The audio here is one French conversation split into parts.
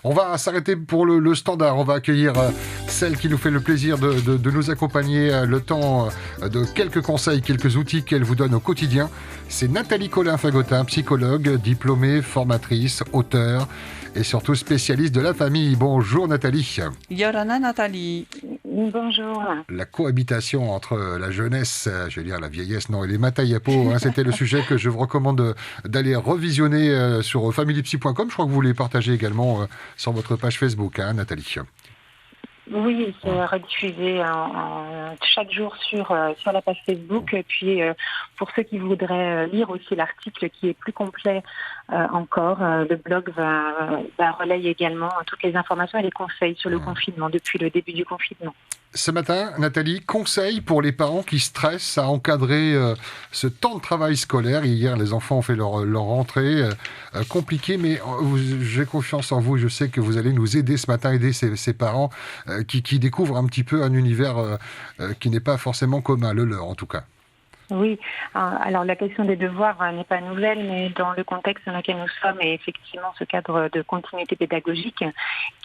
On va s'arrêter pour le standard. On va accueillir celle qui nous fait le plaisir de nous accompagner le temps de quelques conseils, quelques outils qu'elle vous donne au quotidien. C'est Nathalie Collin-Fagotin, psychologue, diplômée, formatrice, auteure et surtout spécialiste de la famille. Bonjour Nathalie. Yorana Nathalie. Bonjour. La cohabitation entre la jeunesse, je vais dire la vieillesse, non, et les matayapos, c'était le sujet que je vous recommande d'aller revisionner sur familypsy.com. Je crois que vous les partagez également sur votre page Facebook, Nathalie. Oui, c'est rediffusé chaque jour sur la page Facebook. Et puis, pour ceux qui voudraient lire aussi l'article qui est plus complet encore, le blog va relayer également toutes les informations et les conseils sur le confinement, depuis le début du confinement. Ce matin, Nathalie, conseil pour les parents qui stressent à encadrer ce temps de travail scolaire. Hier, les enfants ont fait leur rentrée compliquée, mais j'ai confiance en vous. Je sais que vous allez nous aider ce matin, aider ces parents qui découvrent un petit peu un univers qui n'est pas forcément commun, le leur en tout cas. Oui, alors la question des devoirs n'est pas nouvelle, mais dans le contexte dans lequel nous sommes, et effectivement ce cadre de continuité pédagogique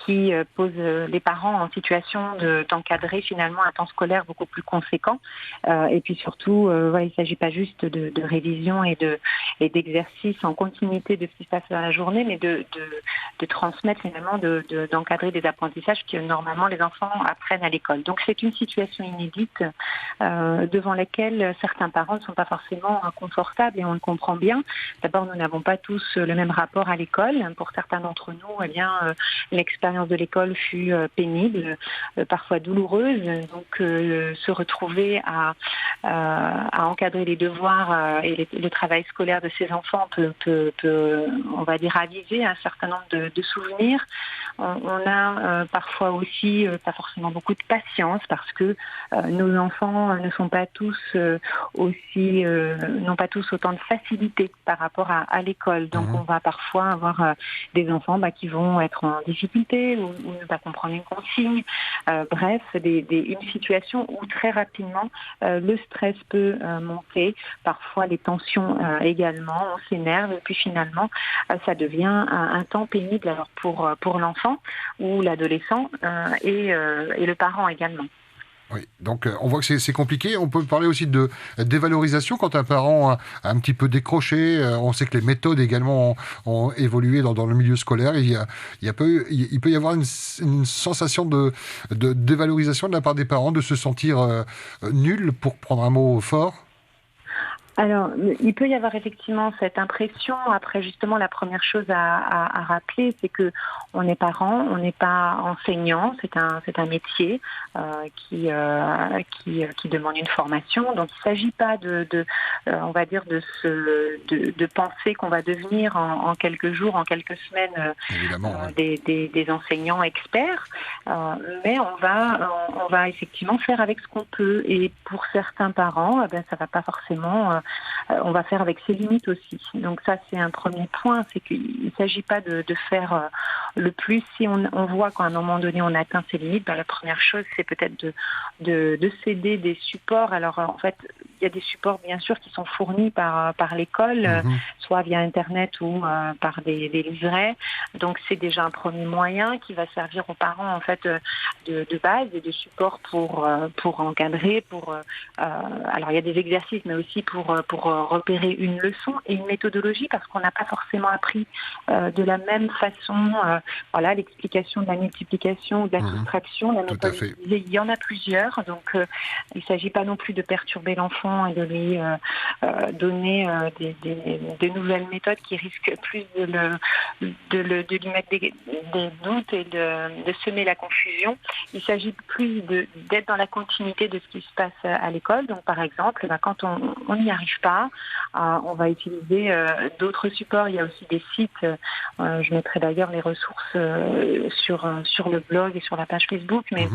qui pose les parents en situation d'encadrer finalement un temps scolaire beaucoup plus conséquent. Et puis surtout, il ne s'agit pas juste de révision et d'exercice en continuité de ce qui se passe dans la journée, mais de transmettre finalement, d'encadrer des apprentissages que normalement les enfants apprennent à l'école. Donc c'est une situation inédite devant laquelle certains parents ne sont pas forcément confortables et on le comprend bien. D'abord, nous n'avons pas tous le même rapport à l'école. Pour certains d'entre nous, l'expérience de l'école fut pénible, parfois douloureuse. Donc, se retrouver à encadrer les devoirs et le travail scolaire de ses enfants peut on va dire, raviver un certain nombre de souvenirs. On a parfois aussi pas forcément beaucoup de patience parce que nos enfants ne sont pas tous n'ont pas tous autant de facilité par rapport à l'école. Donc on va parfois avoir des enfants qui vont être en difficulté ou ne pas comprendre une consigne. Bref, une situation où très rapidement le stress peut monter, parfois les tensions également, on s'énerve et puis finalement ça devient un temps pénible alors pour l'enfant ou l'adolescent et le parent également. Oui, donc on voit que c'est compliqué. On peut parler aussi de dévalorisation quand un parent a un petit peu décroché. On sait que les méthodes également ont évolué dans le milieu scolaire. Il peut y avoir une sensation de dévalorisation de la part des parents, de se sentir nul, pour prendre un mot fort. Alors, il peut y avoir effectivement cette impression. Après, justement, la première chose à rappeler, c'est que on est parent, on n'est pas enseignant. C'est un métier qui demande une formation. Donc, il ne s'agit pas on va dire, de penser qu'on va devenir en quelques jours, en quelques semaines, des enseignants experts. Mais on va effectivement faire avec ce qu'on peut. Et pour certains parents, ça va pas forcément. On va faire avec ses limites aussi. Donc ça, c'est un premier point, c'est qu'il ne s'agit pas de faire le plus. Si on voit qu'à un moment donné, on atteint ses limites, la première chose, c'est peut-être de céder des supports. Alors, en fait, il y a des supports, bien sûr, qui sont fournis par l'école, soit via Internet ou par des livrets. Donc, c'est déjà un premier moyen qui va servir aux parents, en fait, de base et de support pour encadrer, alors, il y a des exercices, mais aussi pour repérer une leçon et une méthodologie, parce qu'on n'a pas forcément appris de la même façon l'explication de la multiplication ou de la soustraction. La méthode utilisée, il y en a plusieurs, donc il ne s'agit pas non plus de perturber l'enfant et de lui donner des nouvelles méthodes qui risquent plus de lui mettre des doutes et de semer la confusion. Il s'agit plus d'être dans la continuité de ce qui se passe à l'école. Donc par exemple, quand on n'y arrive pas, on va utiliser d'autres supports. Il y a aussi des sites, je mettrai d'ailleurs les ressources sur le blog et sur la page Facebook, mais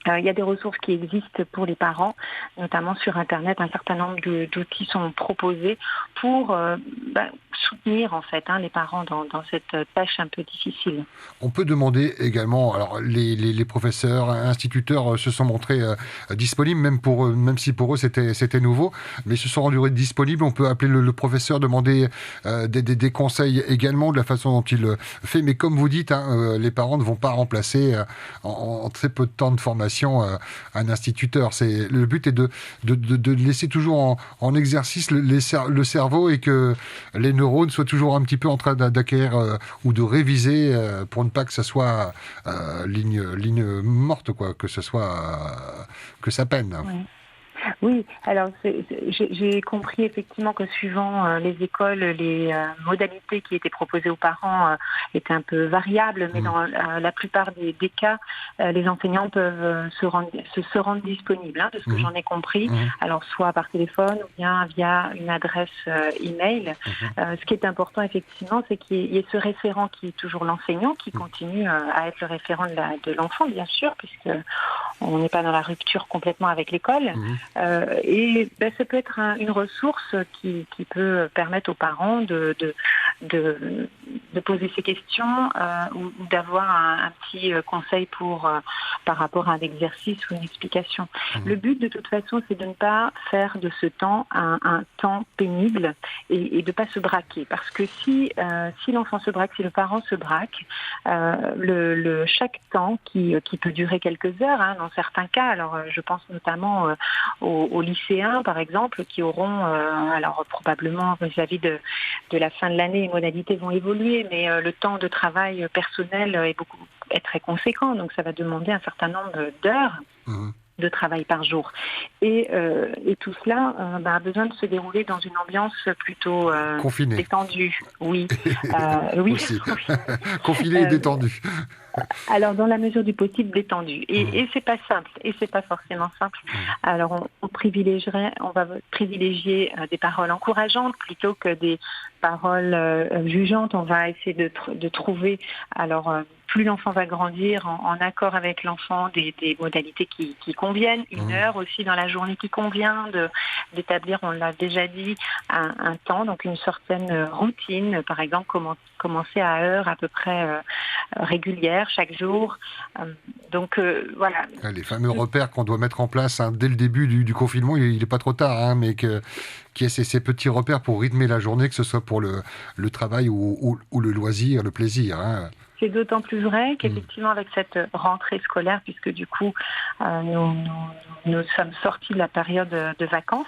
Il y a des ressources qui existent pour les parents, notamment sur Internet. Un certain nombre d'outils sont proposés pour soutenir en fait les parents dans cette tâche un peu difficile. On peut demander également, alors les professeurs, instituteurs se sont montrés disponibles, même si pour eux c'était nouveau, mais se sont rendus disponibles. On peut appeler le professeur, demander des conseils également de la façon dont il fait. Mais comme vous dites, les parents ne vont pas remplacer en très peu de temps de formation un instituteur. Le but est de laisser toujours en exercice le cerveau et que les neurones soient toujours un petit peu en train d'acquérir ou de réviser pour ne pas que ça soit ligne morte, quoi, que ce soit que ça peine. Oui. Oui, alors j'ai compris effectivement que suivant les écoles, les modalités qui étaient proposées aux parents étaient un peu variables, mais dans la plupart des cas, les enseignants peuvent se rendre disponibles, de ce que j'en ai compris, alors soit par téléphone ou bien via une adresse email. Ce qui est important effectivement, c'est qu'il y ait ce référent qui est toujours l'enseignant, qui continue à être le référent de l'enfant, bien sûr, puisque on n'est pas dans la rupture complètement avec l'école. Et ça peut être une ressource qui peut permettre aux parents de poser ces questions ou d'avoir un petit conseil par rapport à un exercice ou une explication. Le but de toute façon, c'est de ne pas faire de ce temps un temps pénible et de ne pas se braquer. Parce que si l'enfant se braque, si le parent se braque, chaque temps qui peut durer quelques heures, dans certains cas, alors je pense notamment aux lycéens par exemple, qui auront, alors probablement vis-à-vis de la fin de l'année, les modalités vont évoluer, mais le temps de travail personnel est très conséquent, donc ça va demander un certain nombre d'heures de travail par jour. Et tout cela a besoin de se dérouler dans une ambiance plutôt confinée, détendue. Oui, oui. Confinée et détendue. Alors, dans la mesure du possible, détendu. Et c'est pas simple, et c'est pas forcément simple. Alors, on va privilégier des paroles encourageantes plutôt que des paroles jugeantes. On va essayer de trouver, alors, plus l'enfant va grandir, en accord avec l'enfant, des modalités qui conviennent, une heure aussi dans la journée qui convient, d'établir, on l'a déjà dit, un temps, donc une certaine routine, par exemple, commencer à heure à peu près régulière, chaque jour. Donc voilà. Les fameux repères qu'on doit mettre en place dès le début du confinement, il n'est pas trop tard, mais qu'il y ait ces petits repères pour rythmer la journée, que ce soit pour le travail ou le loisir, le plaisir. C'est d'autant plus vrai qu'effectivement avec cette rentrée scolaire, puisque du coup nous sommes sortis de la période de vacances,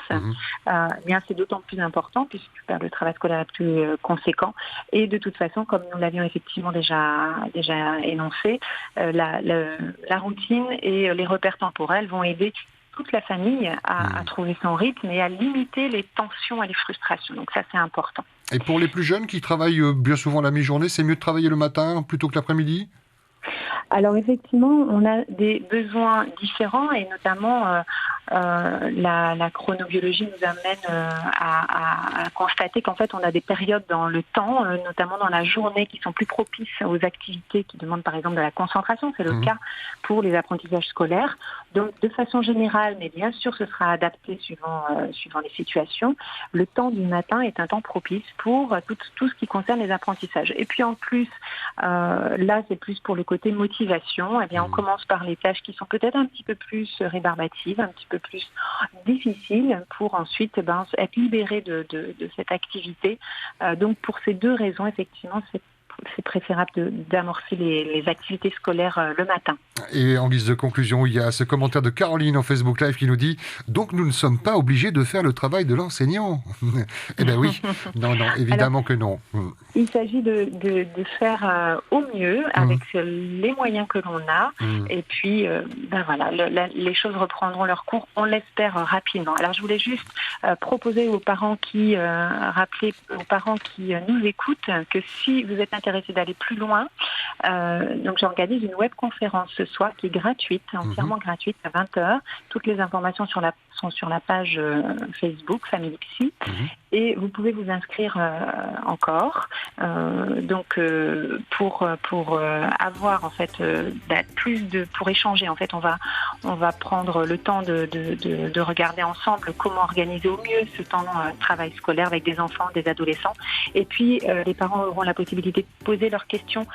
bien c'est d'autant plus important puisque le travail scolaire est plus conséquent. Et de toute façon, comme nous l'avions effectivement déjà énoncé, la routine et les repères temporels vont aider toute la famille à trouver son rythme et à limiter les tensions et les frustrations. Donc ça, c'est important. Et pour les plus jeunes qui travaillent bien souvent la mi-journée, c'est mieux de travailler le matin plutôt que l'après-midi ? Alors effectivement, on a des besoins différents et notamment la chronobiologie nous amène à constater qu'en fait on a des périodes dans le temps, notamment dans la journée, qui sont plus propices aux activités qui demandent par exemple de la concentration. C'est le cas pour les apprentissages scolaires. Donc de façon générale, mais bien sûr ce sera adapté suivant les situations, le temps du matin est un temps propice pour tout ce qui concerne les apprentissages. Et puis en plus, là c'est plus pour le côté motivation. Eh bien on commence par les tâches qui sont peut-être un petit peu plus rébarbatives, un petit peu plus difficiles, pour ensuite être libéré de cette activité. Donc pour ces deux raisons, effectivement, c'est préférable d'amorcer les activités scolaires le matin. Et en guise de conclusion, il y a ce commentaire de Caroline en Facebook Live qui nous dit « Donc nous ne sommes pas obligés de faire le travail de l'enseignant ». Eh bien oui, non, évidemment. Alors, que non. Il s'agit de faire au mieux avec les moyens que l'on a. Et puis, voilà, les choses reprendront leur cours, on l'espère rapidement. Alors je voulais juste rappeler aux parents qui nous écoutent que si vous êtes intéressés intéressés d'aller plus loin, donc j'organise une webconférence ce soir qui est gratuite, entièrement gratuite, à 20h. Toutes les informations sont sur la page Facebook Family Psy. Et vous pouvez vous inscrire encore. Donc pour avoir en fait pour échanger, en fait on va prendre le temps de regarder ensemble comment organiser au mieux ce temps de travail scolaire avec des enfants, des adolescents. Et puis les parents auront la possibilité de poser leurs questions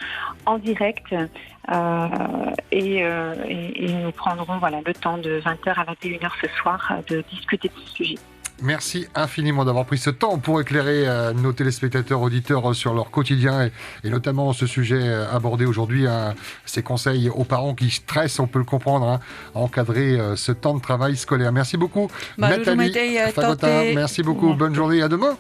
en direct et nous prendrons le temps de 20h à 21h ce soir de discuter de ce sujet. Merci infiniment d'avoir pris ce temps pour éclairer nos téléspectateurs, auditeurs sur leur quotidien et notamment ce sujet abordé aujourd'hui, ces conseils aux parents qui stressent, on peut le comprendre, à encadrer ce temps de travail scolaire. Merci beaucoup Nathalie Fagota, merci beaucoup, bonne journée et à demain.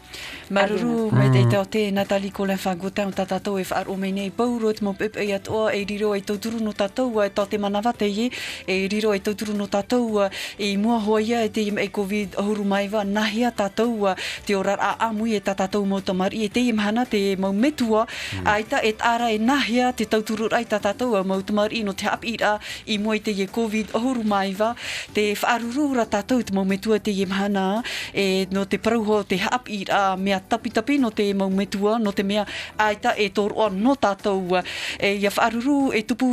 Maruru me te taute Nathalie Colin Fagota o tatatou e whaaro mene paurot mo pepe e atoa e riro e tauturu no tatou e taute manawa te ye e riro e tauturu no tatou e mua hoia e te e Covid ahuru maiwa nahia tatou te ora a amui e tatou mo tamari e te imhana te mau metua aita e ara e nahia te tauturu rai tatou mo tamari no te apira I mo te e Covid ahuru maiwa te whaaruru ra tatou te mau metua te imhana e no te paruho te apira mea tapitapi no te mau metua no te mea aita e toro no tatou e ia whaaruru e tupu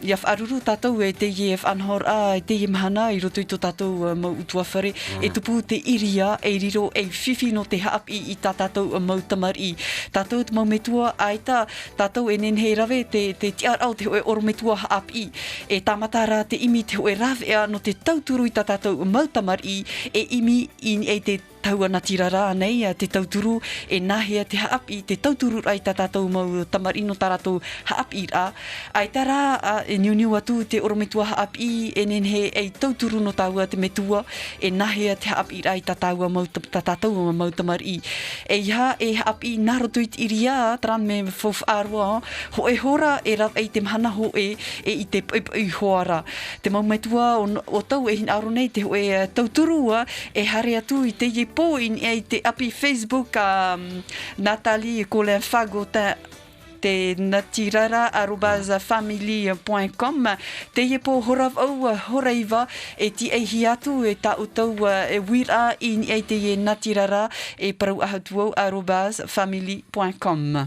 ia whaaruru tatou e te e whanhor e te imhana I roto I to tatou mau utua whare e tupu te iria e riro e whiwhi no te haapi I tātou mau tamari. Tātou te mau metua aita, tātou e nenhei rawe te tiarau te hoe oro metua haapi. E tamatara te imi te hoe rawea no te tauturu I tātou mau tamari e imi e te taua na tirara nei te tauturu e nahia te haapi te tauturu ai tātou mau tamari no tātou haapi ra. Ai tara e niuniu atu te oro metua haapi e nenhe e tauturu no taua te metua e nahia te haapi ra I tātou mau tamari. E iha e haapi narotu I iria tran me fof arwa ho e hora e rau e te mhana ho e I te I hoara. Te mau metua o tau e hin aro nei te ho e tauturu e hare atu I te po in te api Facebook Nathalie Colin Fagota te natirara@family.com te ye po horav au horaiva e ti e hiatu e ta utau e wira in e te natirara e parau ahatu @family.com